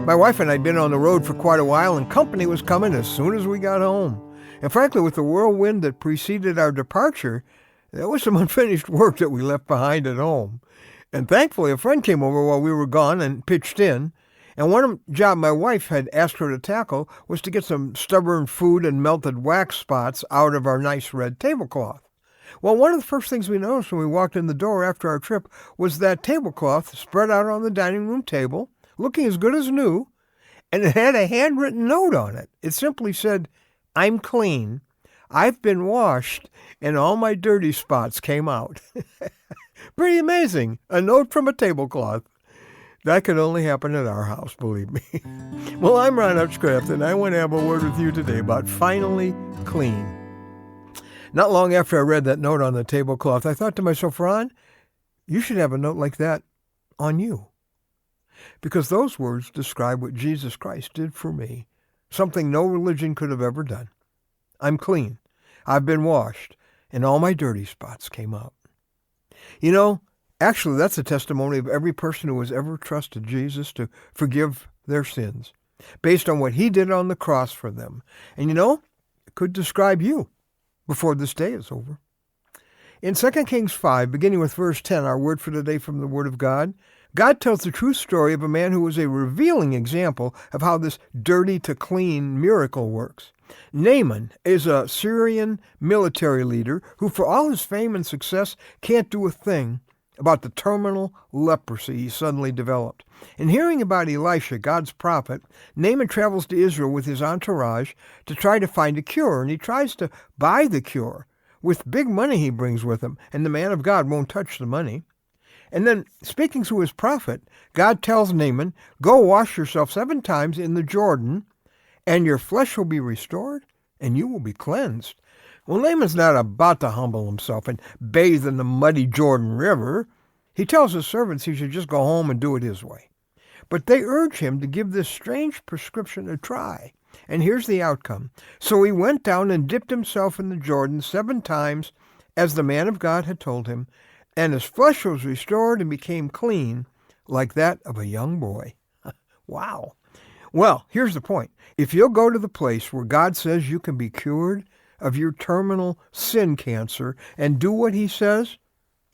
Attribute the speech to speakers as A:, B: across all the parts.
A: My wife and I had been on the road for quite a while, and company was coming as soon as we got home. And frankly, with the whirlwind that preceded our departure, there was some unfinished work that we left behind at home. And thankfully, a friend came over while we were gone and pitched in. And one job my wife had asked her to tackle was to get some stubborn food and melted wax spots out of our nice red tablecloth. Well, one of the first things we noticed when we walked in the door after our trip was that tablecloth spread out on the dining room table, looking as good as new, and it had a handwritten note on it. It simply said, "I'm clean, I've been washed, and all my dirty spots came out." Pretty amazing. A note from a tablecloth. That could only happen at our house, believe me. Well, I'm Ron Hutchcraft, and I want to have a word with you today about finally clean. Not long after I read that note on the tablecloth, I thought to myself, Ron, you should have a note like that on you. Because those words describe what Jesus Christ did for me, something no religion could have ever done. I'm clean. I've been washed, and all my dirty spots came out. You know, actually, that's a testimony of every person who has ever trusted Jesus to forgive their sins, based on what he did on the cross for them. And you know, it could describe you before this day is over. In 2 Kings 5, beginning with verse 10, our word for today from the Word of God, God tells the true story of a man who was a revealing example of how this dirty to clean miracle works. Naaman is a Syrian military leader who, for all his fame and success, can't do a thing about the terminal leprosy he suddenly developed. And hearing about Elisha, God's prophet, Naaman travels to Israel with his entourage to try to find a cure, and he tries to buy the cure with big money he brings with him, and the man of God won't touch the money. And then, speaking through his prophet, God tells Naaman, "Go wash yourself 7 times in the Jordan, and your flesh will be restored, and you will be cleansed." Well, Naaman's not about to humble himself and bathe in the muddy Jordan River. He tells his servants he should just go home and do it his way. But they urge him to give this strange prescription a try. And here's the outcome. So he went down and dipped himself in the Jordan 7 times, as the man of God had told him, and his flesh was restored and became clean like that of a young boy. Wow. Well, here's the point. If you'll go to the place where God says you can be cured of your terminal sin cancer and do what he says,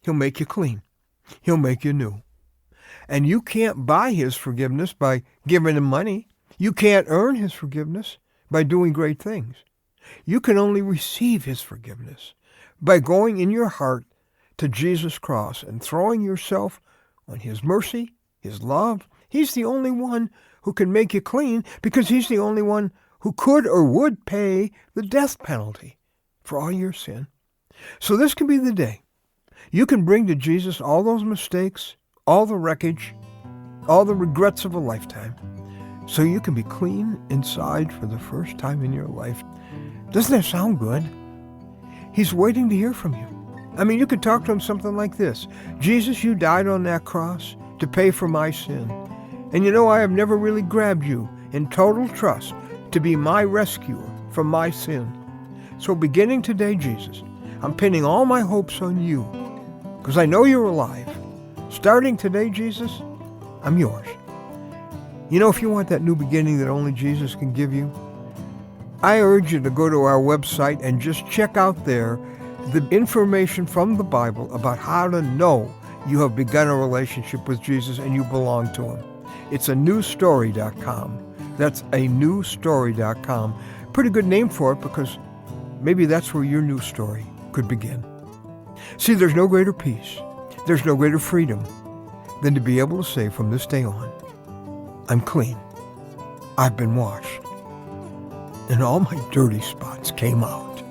A: he'll make you clean. He'll make you new. And you can't buy his forgiveness by giving him money. You can't earn his forgiveness by doing great things. You can only receive his forgiveness by going in your heart to Jesus' cross and throwing yourself on his mercy, his love. He's the only one who can make you clean, because he's the only one who could or would pay the death penalty for all your sin. So this can be the day you can bring to Jesus all those mistakes, all the wreckage, all the regrets of a lifetime, so you can be clean inside for the first time in your life. Doesn't that sound good? He's waiting to hear from you. I mean, you could talk to him something like this. "Jesus, you died on that cross to pay for my sin. And you know, I have never really grabbed you in total trust to be my rescuer from my sin. So beginning today, Jesus, I'm pinning all my hopes on you, because I know you're alive. Starting today, Jesus, I'm yours." You know, if you want that new beginning that only Jesus can give you, I urge you to go to our website and just check out there the information from the Bible about how to know you have begun a relationship with Jesus and you belong to him. It's a newstory.com. That's a newstory.com. Pretty good name for it, because maybe that's where your new story could begin. See, there's no greater peace, there's no greater freedom than to be able to say from this day on, I'm clean, I've been washed, and all my dirty spots came out.